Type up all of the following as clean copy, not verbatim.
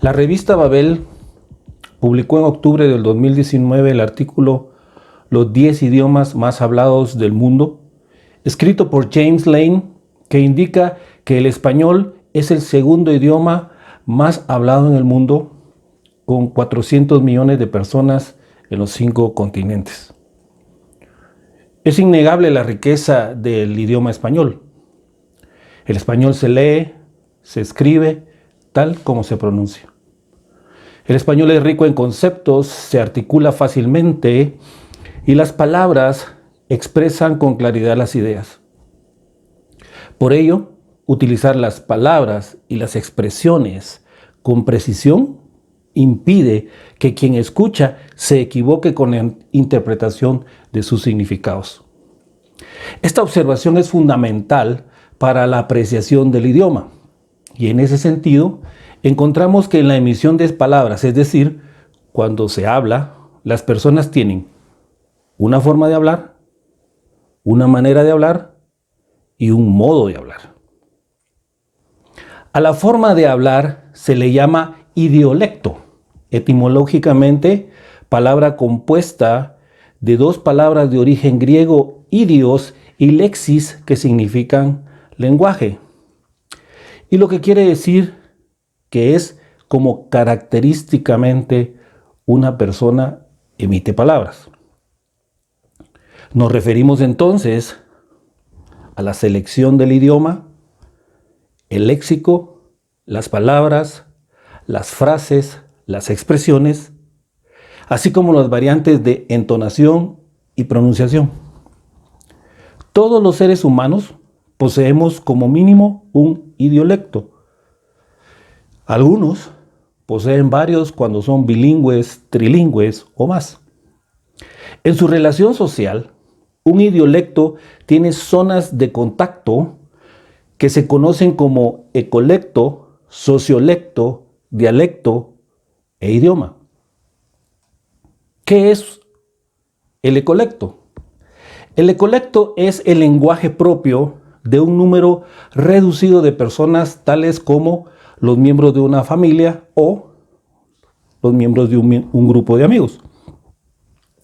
La revista Babel publicó en octubre del 2019 el artículo Los 10 idiomas más hablados del mundo, escrito por James Lane, que indica que el español es el segundo idioma más hablado en el mundo, con 400 millones de personas en los 5 continentes. Es innegable la riqueza del idioma español. El español se lee, se escribe, tal como se pronuncia. El español es rico en conceptos, se articula fácilmente y las palabras expresan con claridad las ideas. Por ello, utilizar las palabras y las expresiones con precisión impide que quien escucha se equivoque con la interpretación de sus significados. Esta observación es fundamental para la apreciación del idioma y en ese sentido encontramos que en la emisión de palabras, es decir, cuando se habla, las personas tienen una forma de hablar, una manera de hablar y un modo de hablar. A la forma de hablar se le llama idiolecto, etimológicamente palabra compuesta de dos palabras de origen griego, idios y lexis, que significan lenguaje. Y lo que quiere decir que es como característicamente una persona emite palabras. Nos referimos entonces a la selección del idioma, el léxico, las palabras, las frases, las expresiones, así como las variantes de entonación y pronunciación. Todos los seres humanos poseemos como mínimo un idiolecto. Algunos poseen varios cuando son bilingües, trilingües o más. En su relación social, un idiolecto tiene zonas de contacto que se conocen como ecolecto, sociolecto, dialecto e idioma. ¿Qué es el ecolecto? El ecolecto es el lenguaje propio de un número reducido de personas, tales como los miembros de una familia o los miembros de un grupo de amigos.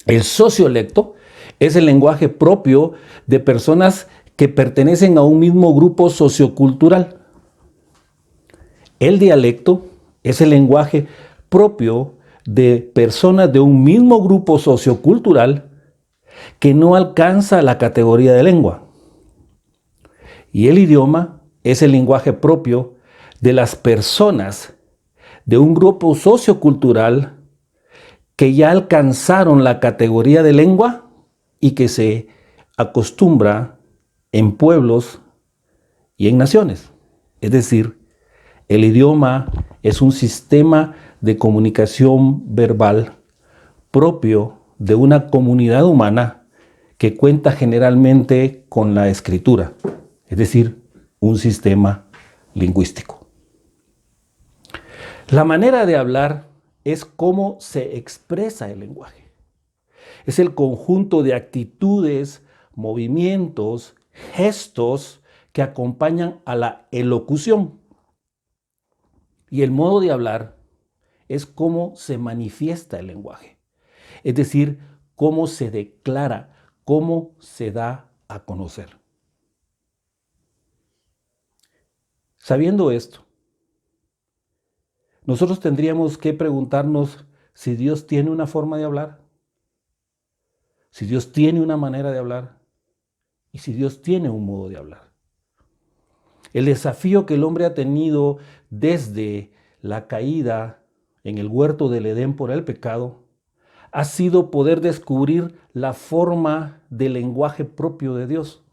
El sociolecto es el lenguaje propio de personas que pertenecen a un mismo grupo sociocultural. El dialecto es el lenguaje propio de personas de un mismo grupo sociocultural que no alcanza la categoría de lengua. Y el idioma es el lenguaje propio de las personas de un grupo sociocultural que ya alcanzaron la categoría de lengua y que se acostumbra en pueblos y en naciones. Es decir, el idioma es un sistema de comunicación verbal propio de una comunidad humana que cuenta generalmente con la escritura, es decir, un sistema lingüístico. La manera de hablar es cómo se expresa el lenguaje. Es el conjunto de actitudes, movimientos, gestos que acompañan a la elocución. Y el modo de hablar es cómo se manifiesta el lenguaje, es decir, cómo se declara, cómo se da a conocer. Sabiendo esto, nosotros tendríamos que preguntarnos si Dios tiene una forma de hablar, si Dios tiene una manera de hablar y si Dios tiene un modo de hablar. El desafío que el hombre ha tenido desde la caída en el huerto del Edén por el pecado ha sido poder descubrir la forma del lenguaje propio de Dios,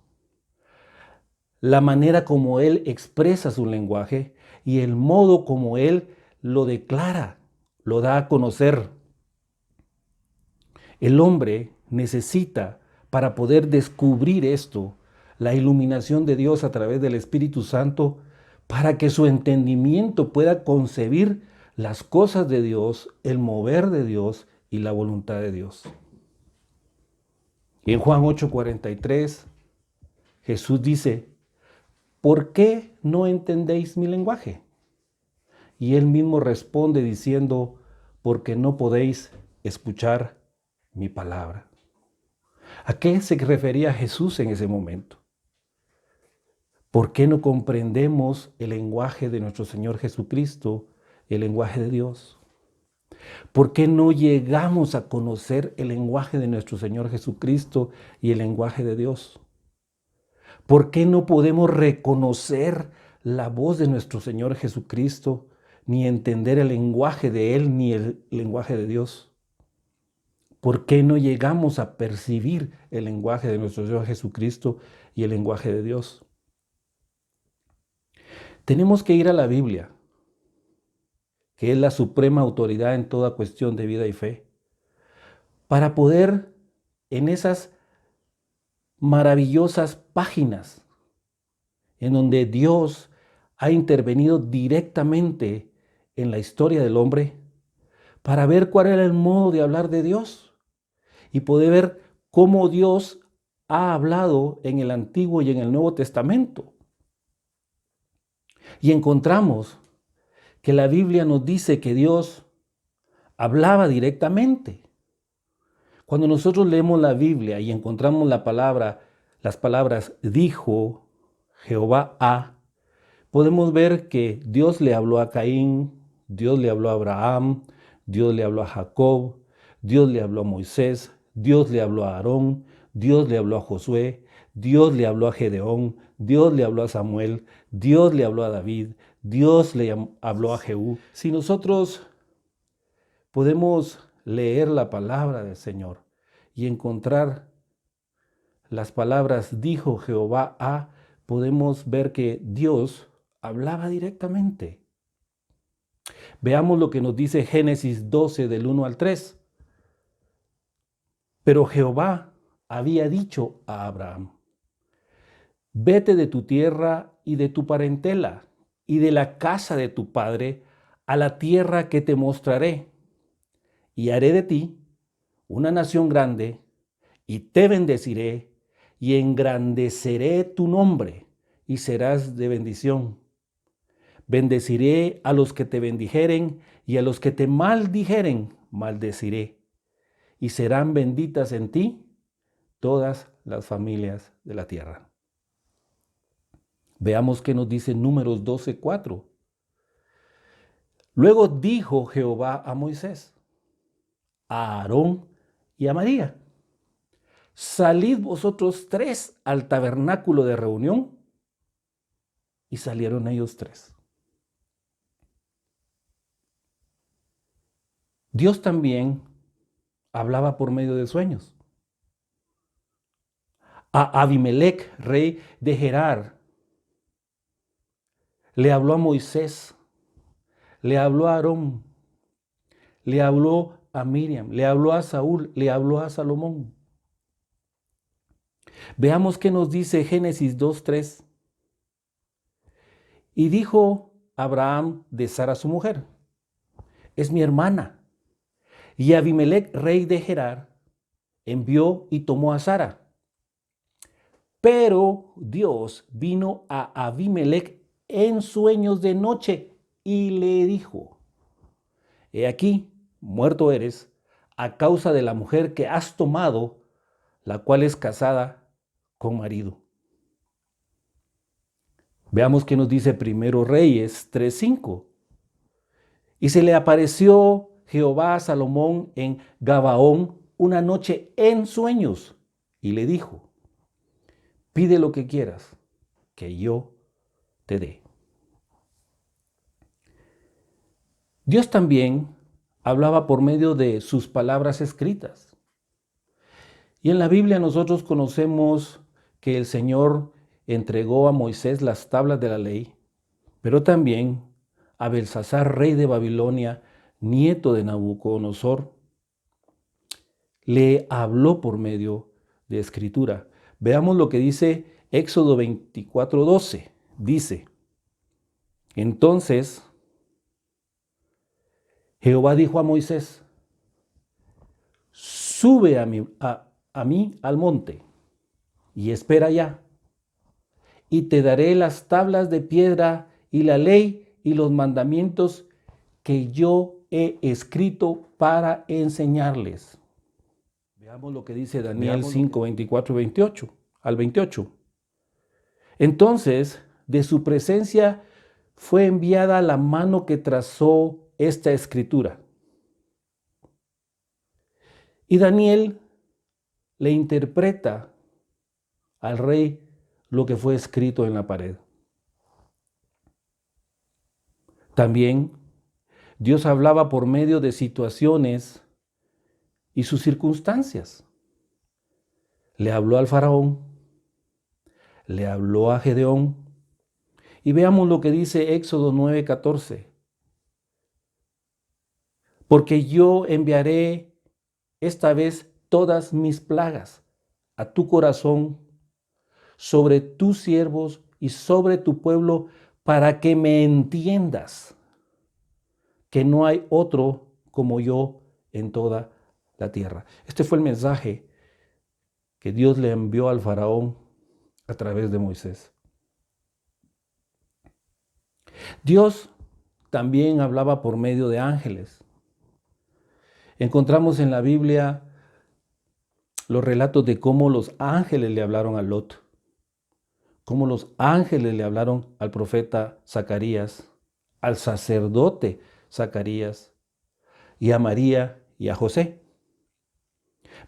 la manera como Él expresa su lenguaje y el modo como Él lo declara, lo da a conocer. El hombre necesita, para poder descubrir esto, la iluminación de Dios a través del Espíritu Santo, para que su entendimiento pueda concebir las cosas de Dios, el mover de Dios y la voluntad de Dios. Y en Juan 8:43, Jesús dice: ¿por qué no entendéis mi lenguaje? Y él mismo responde diciendo, porque no podéis escuchar mi palabra. ¿A qué se refería Jesús en ese momento? ¿Por qué no comprendemos el lenguaje de nuestro Señor Jesucristo, el lenguaje de Dios? ¿Por qué no llegamos a conocer el lenguaje de nuestro Señor Jesucristo y el lenguaje de Dios? ¿Por qué no podemos reconocer la voz de nuestro Señor Jesucristo, ni entender el lenguaje de Él, ni el lenguaje de Dios? ¿Por qué no llegamos a percibir el lenguaje de nuestro Señor Jesucristo y el lenguaje de Dios? Tenemos que ir a la Biblia, que es la suprema autoridad en toda cuestión de vida y fe, para poder en esas maravillosas páginas en donde Dios ha intervenido directamente en la historia del hombre, para ver cuál era el modo de hablar de Dios y poder ver cómo Dios ha hablado en el Antiguo y en el Nuevo Testamento. Y encontramos que la Biblia nos dice que Dios hablaba directamente. Cuando nosotros leemos la Biblia y encontramos las palabras dijo Jehová a, podemos ver que Dios le habló a Caín, Dios le habló a Abraham, Dios le habló a Jacob, Dios le habló a Moisés, Dios le habló a Aarón, Dios le habló a Josué, Dios le habló a Gedeón, Dios le habló a Samuel, Dios le habló a David, Dios le habló a Jehú. Si nosotros podemos leer la palabra del Señor y encontrar las palabras dijo Jehová a, podemos ver que Dios hablaba directamente. Veamos lo que nos dice Génesis 12 del 1 al 3. Pero Jehová había dicho a Abraham, vete de tu tierra y de tu parentela y de la casa de tu padre a la tierra que te mostraré, y haré de ti una nación grande, y te bendeciré, y engrandeceré tu nombre, y serás de bendición. Bendeciré a los que te bendijeren, y a los que te maldijeren, maldeciré. Y serán benditas en ti todas las familias de la tierra. Veamos qué nos dice Números 12:4. Luego dijo Jehová a Moisés, a Aarón y a María, salid vosotros tres al tabernáculo de reunión. Y salieron ellos tres. Dios también hablaba por medio de sueños. A Abimelech, rey de Gerar, le habló a Moisés, le habló a Aarón, le habló a Miriam, le habló a Saúl, le habló a Salomón. Veamos qué nos dice Génesis 2:3. Y dijo Abraham de Sara su mujer, es mi hermana. Y Abimelech, rey de Gerar, envió y tomó a Sara. Pero Dios vino a Abimelech en sueños de noche y le dijo, he aquí, muerto eres a causa de la mujer que has tomado, la cual es casada con marido. Veamos qué nos dice Primero Reyes 3:5. Y se le apareció Jehová a Salomón en Gabaón una noche en sueños y le dijo, pide lo que quieras, que yo te dé. Dios también hablaba por medio de sus palabras escritas. Y en la Biblia nosotros conocemos que el Señor entregó a Moisés las tablas de la ley, pero también a Belsasar, rey de Babilonia, nieto de Nabucodonosor, le habló por medio de escritura. Veamos lo que dice Éxodo 24:12. Dice, entonces Jehová dijo a Moisés, sube a mí al monte y espera allá, y te daré las tablas de piedra y la ley y los mandamientos que yo he escrito para enseñarles. Veamos lo que dice Daniel 5, 24 y 28, al 28. Entonces, de su presencia fue enviada la mano que trazó esta escritura. Y Daniel le interpreta al rey lo que fue escrito en la pared. También Dios hablaba por medio de situaciones y sus circunstancias. Le habló al faraón, le habló a Gedeón, y veamos lo que dice Éxodo 9:14. Porque yo enviaré esta vez todas mis plagas a tu corazón, sobre tus siervos y sobre tu pueblo, para que me entiendas que no hay otro como yo en toda la tierra. Este fue el mensaje que Dios le envió al faraón a través de Moisés. Dios también hablaba por medio de ángeles. Encontramos en la Biblia los relatos de cómo los ángeles le hablaron a Lot, cómo los ángeles le hablaron al profeta Zacarías, al sacerdote Zacarías, y a María y a José.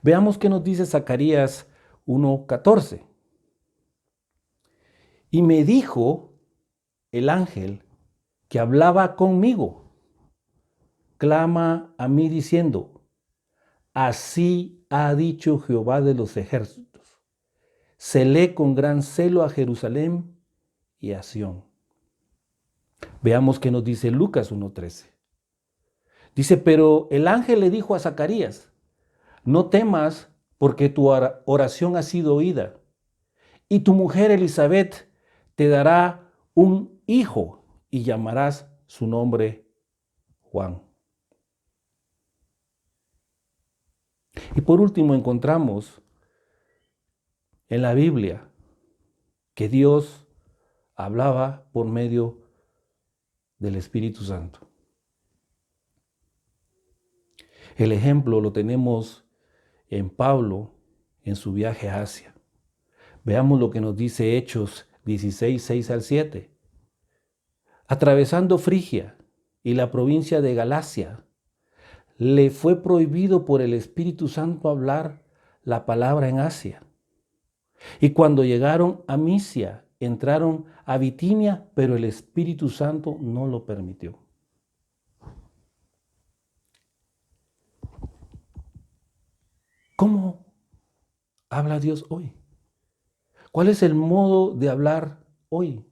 Veamos qué nos dice Zacarías 1:14. Y me dijo el ángel que hablaba conmigo, clama a mí diciendo, así ha dicho Jehová de los ejércitos, celé con gran celo a Jerusalén y a Sión. Veamos qué nos dice Lucas 1:13. Dice, pero el ángel le dijo a Zacarías, no temas porque tu oración ha sido oída, y tu mujer Elizabeth te dará un hijo y llamarás su nombre Juan. Y por último encontramos en la Biblia que Dios hablaba por medio del Espíritu Santo. El ejemplo lo tenemos en Pablo en su viaje a Asia. Veamos lo que nos dice Hechos 16, 6 al 7. Atravesando Frigia y la provincia de Galacia, le fue prohibido por el Espíritu Santo hablar la palabra en Asia. Y cuando llegaron a Misia, entraron a Bitinia, pero el Espíritu Santo no lo permitió. ¿Cómo habla Dios hoy? ¿Cuál es el modo de hablar hoy?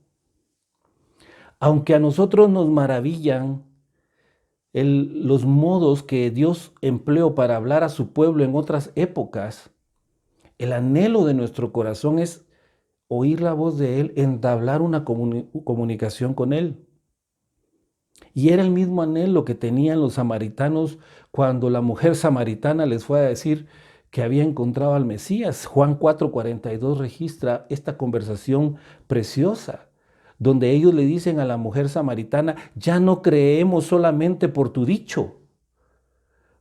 Aunque a nosotros nos maravillan los modos que Dios empleó para hablar a su pueblo en otras épocas, el anhelo de nuestro corazón es oír la voz de Él, entablar una comunicación con Él. Y era el mismo anhelo que tenían los samaritanos cuando la mujer samaritana les fue a decir que había encontrado al Mesías. Juan 4:42 registra esta conversación preciosa, donde ellos le dicen a la mujer samaritana, ya no creemos solamente por tu dicho,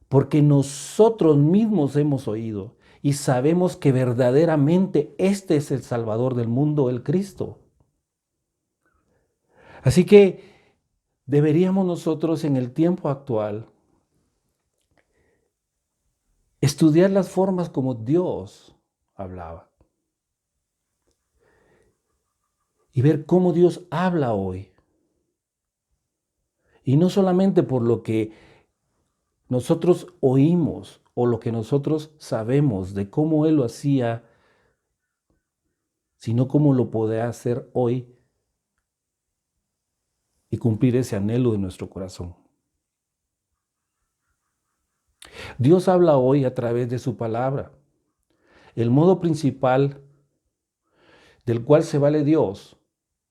porque nosotros mismos hemos oído y sabemos que verdaderamente este es el Salvador del mundo, el Cristo. Así que deberíamos nosotros en el tiempo actual estudiar las formas como Dios hablaba y ver cómo Dios habla hoy. Y no solamente por lo que nosotros oímos o lo que nosotros sabemos de cómo Él lo hacía, sino cómo lo puede hacer hoy y cumplir ese anhelo de nuestro corazón. Dios habla hoy a través de su palabra. El modo principal del cual se vale Dios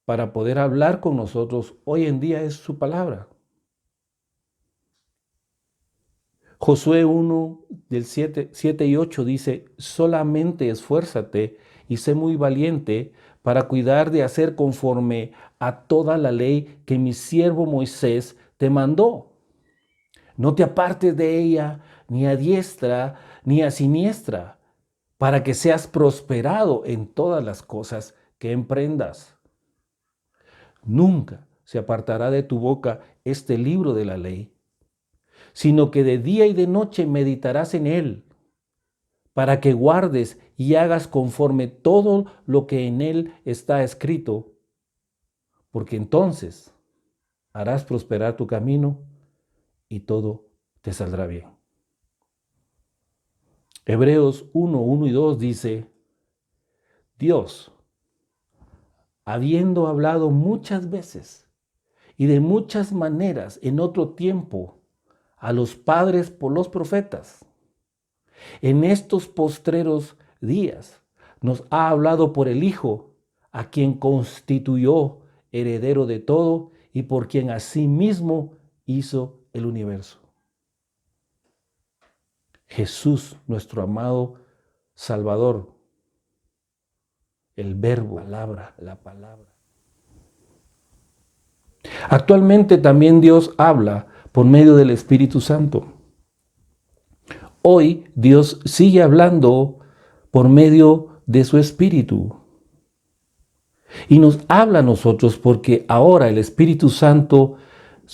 para poder hablar con nosotros hoy en día es su palabra. Josué 1 del 7 y 8 dice, solamente esfuérzate y sé muy valiente para cuidar de hacer conforme a toda la ley que mi siervo Moisés te mandó. No te apartes de ella, ni a diestra, ni a siniestra, para que seas prosperado en todas las cosas que emprendas. Nunca se apartará de tu boca este libro de la ley, sino que de día y de noche meditarás en él, para que guardes y hagas conforme todo lo que en él está escrito, porque entonces harás prosperar tu camino y todo te saldrá bien. Hebreos 1, 1 y 2 dice, Dios, habiendo hablado muchas veces y de muchas maneras en otro tiempo a los padres por los profetas, en estos postreros días nos ha hablado por el Hijo, a quien constituyó heredero de todo y por quien asimismo hizo el universo. Jesús, nuestro amado Salvador, el verbo, la palabra. Actualmente también Dios habla por medio del Espíritu Santo. Hoy Dios sigue hablando por medio de su Espíritu. Y nos habla a nosotros porque ahora el Espíritu Santo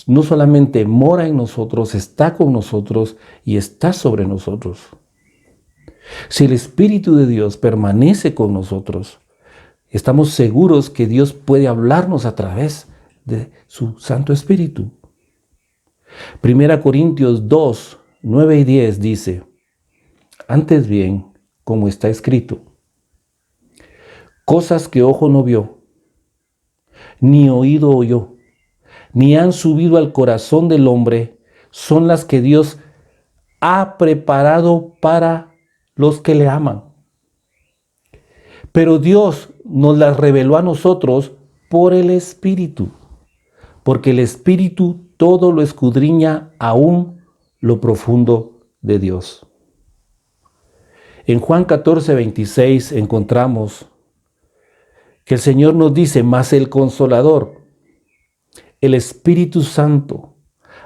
no solamente mora en nosotros, está con nosotros y está sobre nosotros. Si el Espíritu de Dios permanece con nosotros, estamos seguros que Dios puede hablarnos a través de su Santo Espíritu. 1 Corintios 2, 9 y 10 dice, antes bien, como está escrito, cosas que ojo no vio, ni oído oyó, ni han subido al corazón del hombre, son las que Dios ha preparado para los que le aman. Pero Dios nos las reveló a nosotros por el Espíritu, porque el Espíritu todo lo escudriña aún lo profundo de Dios. En Juan 14, 26 encontramos que el Señor nos dice, mas el Consolador, el Espíritu Santo,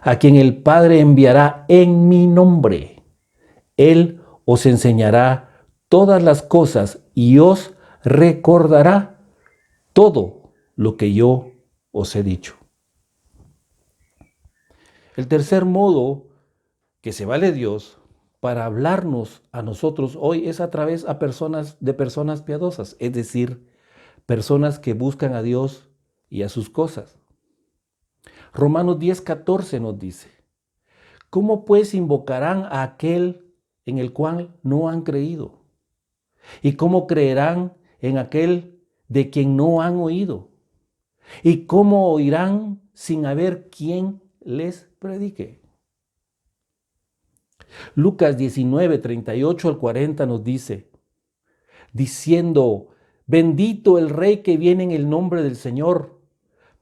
a quien el Padre enviará en mi nombre, Él os enseñará todas las cosas y os recordará todo lo que yo os he dicho. El tercer modo que se vale Dios para hablarnos a nosotros hoy es a través de personas piadosas, es decir, personas que buscan a Dios y a sus cosas. Romanos 10:14 nos dice, ¿cómo pues invocarán a aquel en el cual no han creído? ¿Y cómo creerán en aquel de quien no han oído? ¿Y cómo oirán sin haber quien les predique? Lucas 19, 38 al 40 nos dice, diciendo, bendito el Rey que viene en el nombre del Señor,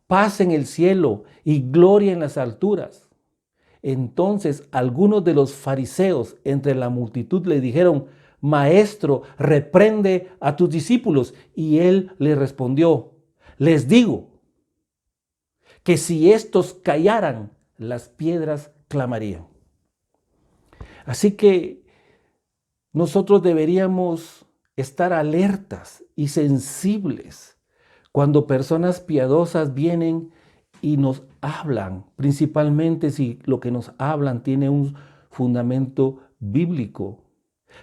paz en el cielo y gloria en las alturas. Entonces algunos de los fariseos entre la multitud le dijeron, Maestro, reprende a tus discípulos. Y él les respondió, les digo que si estos callaran, las piedras clamarían. Así que nosotros deberíamos estar alertas y sensibles cuando personas piadosas vienen y nos hablan, principalmente si lo que nos hablan tiene un fundamento bíblico.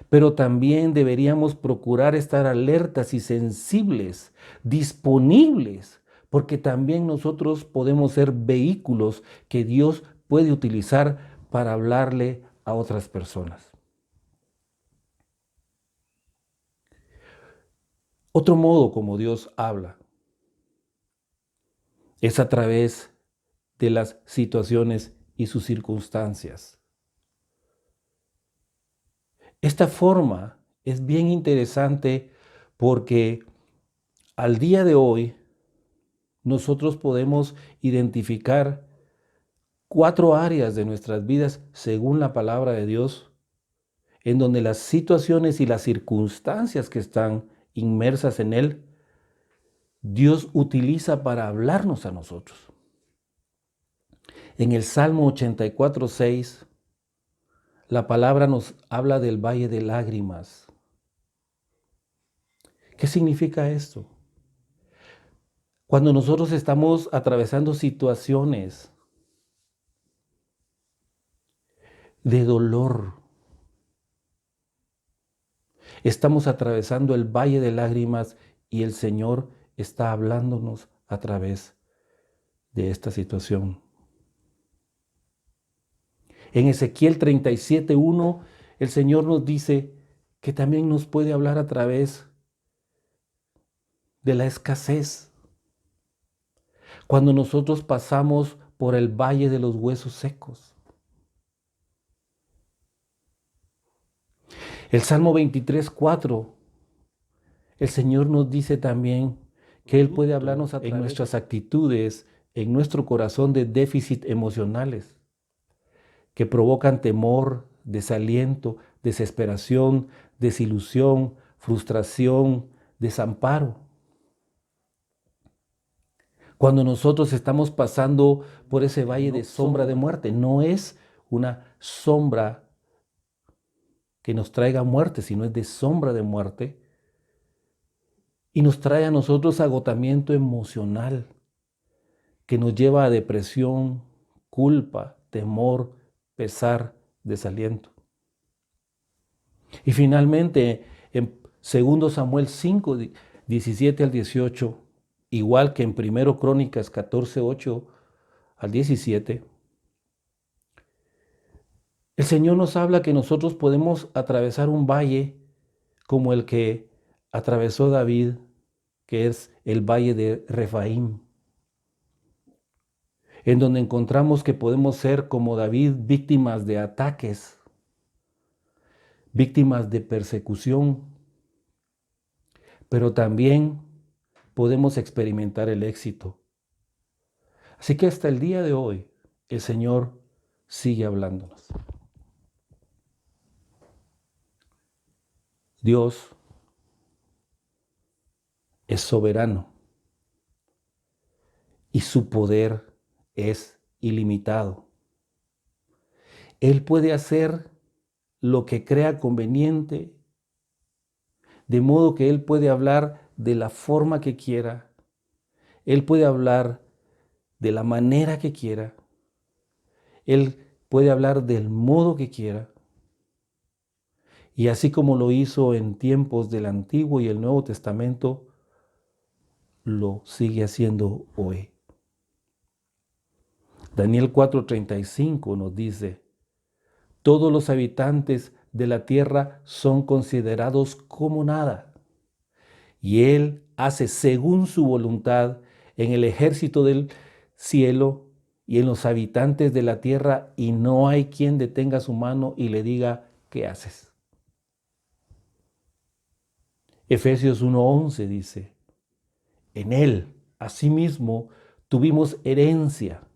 Pero también deberíamos procurar estar alertas y sensibles, disponibles, porque también nosotros podemos ser vehículos que Dios puede utilizar para hablarle a otras personas. Otro modo como Dios habla es a través de las situaciones y sus circunstancias. Esta forma es bien interesante porque al día de hoy nosotros podemos identificar 4 áreas de nuestras vidas según la palabra de Dios, en donde las situaciones y las circunstancias que están inmersas en él, Dios utiliza para hablarnos a nosotros. En el Salmo 84:6, la palabra nos habla del valle de lágrimas. ¿Qué significa esto? Cuando nosotros estamos atravesando situaciones de dolor, estamos atravesando el valle de lágrimas y el Señor está hablándonos a través de esta situación. En Ezequiel 37:1, el Señor nos dice que también nos puede hablar a través de la escasez. Cuando nosotros pasamos por el valle de los huesos secos. El Salmo 23:4, el Señor nos dice también que Él puede hablarnos en nuestras actitudes, en nuestro corazón de déficit emocionales, que provocan temor, desaliento, desesperación, desilusión, frustración, desamparo. Cuando nosotros estamos pasando por ese valle de sombra de muerte, no es una sombra que nos traiga muerte, sino es de sombra de muerte, y nos trae a nosotros agotamiento emocional, que nos lleva a depresión, culpa, temor, pesar, desaliento. Y finalmente, en 2 Samuel 5, 17 al 18, igual que en 1 Crónicas 14, 8 al 17, el Señor nos habla que nosotros podemos atravesar un valle como el que atravesó David, que es el valle de Refaim, en donde encontramos que podemos ser como David, víctimas de ataques, víctimas de persecución, pero también podemos experimentar el éxito. Así que hasta el día de hoy, el Señor sigue hablándonos. Dios es soberano y su poder es ilimitado. Él puede hacer lo que crea conveniente, de modo que Él puede hablar de la forma que quiera, Él puede hablar de la manera que quiera, Él puede hablar del modo que quiera. Y así como lo hizo en tiempos del Antiguo y el Nuevo Testamento, lo sigue haciendo hoy. Daniel 4:35 nos dice: todos los habitantes de la tierra son considerados como nada, y Él hace según su voluntad en el ejército del cielo y en los habitantes de la tierra, y no hay quien detenga su mano y le diga: ¿qué haces? Efesios 1:11 dice: en Él, asimismo, tuvimos herencia,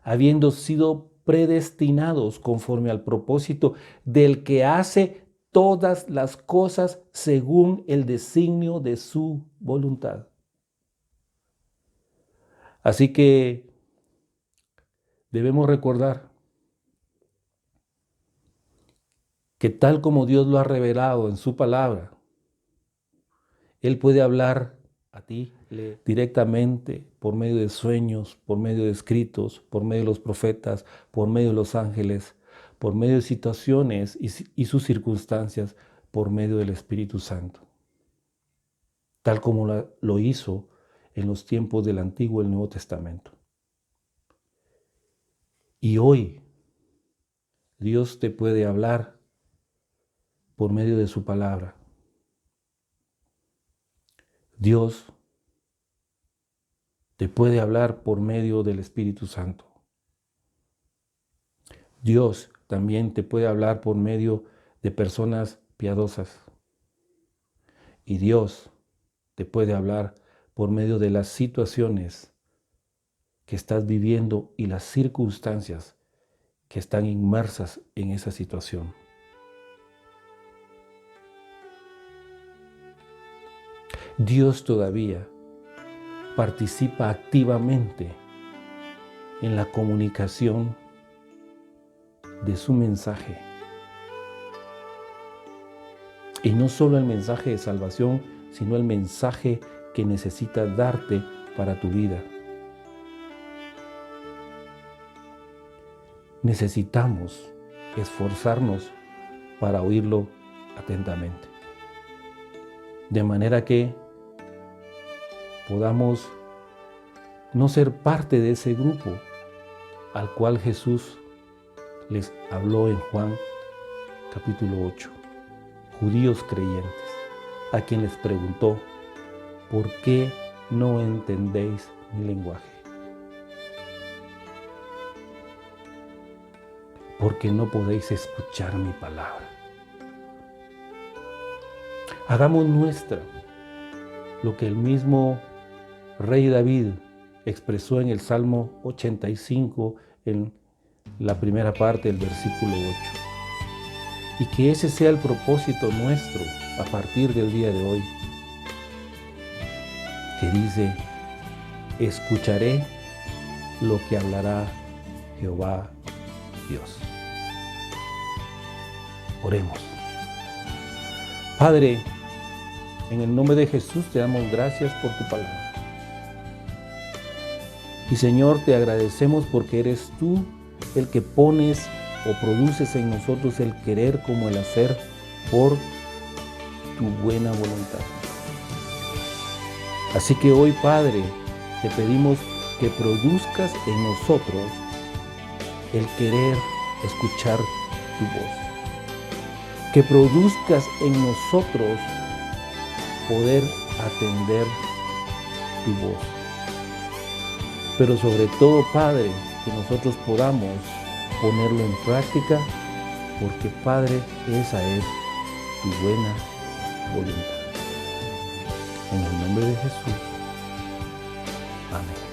habiendo sido predestinados conforme al propósito del que hace todas las cosas según el designio de su voluntad. Así que debemos recordar que tal como Dios lo ha revelado en su palabra, Él puede hablar a ti directamente por medio de sueños, por medio de escritos, por medio de los profetas, por medio de los ángeles, por medio de situaciones y sus circunstancias, por medio del Espíritu Santo. Tal como lo hizo en los tiempos del Antiguo y el Nuevo Testamento. Y hoy Dios te puede hablar por medio de su palabra. Dios te puede hablar por medio del Espíritu Santo. Dios también te puede hablar por medio de personas piadosas. Y Dios te puede hablar por medio de las situaciones que estás viviendo y las circunstancias que están inmersas en esa situación. Dios todavía participa activamente en la comunicación de su mensaje. Y no solo el mensaje de salvación, sino el mensaje que necesita darte para tu vida. Necesitamos esforzarnos para oírlo atentamente. De manera que podamos no ser parte de ese grupo al cual Jesús les habló en Juan capítulo 8. Judíos creyentes, a quien les preguntó, ¿por qué no entendéis mi lenguaje? Porque no podéis escuchar mi palabra. Hagamos nuestra lo que el mismo rey David expresó en el Salmo 85, en la primera parte del versículo 8. Y que ese sea el propósito nuestro a partir del día de hoy, que dice, escucharé lo que hablará Jehová Dios. Oremos. Padre, en el nombre de Jesús te damos gracias por tu palabra. Y Señor, te agradecemos porque eres tú el que pones o produces en nosotros el querer como el hacer por tu buena voluntad. Así que hoy, Padre, te pedimos que produzcas en nosotros el querer escuchar tu voz. Que produzcas en nosotros poder atender tu voz. Pero sobre todo, Padre, que nosotros podamos ponerlo en práctica, porque, Padre, esa es tu buena voluntad. En el nombre de Jesús. Amén.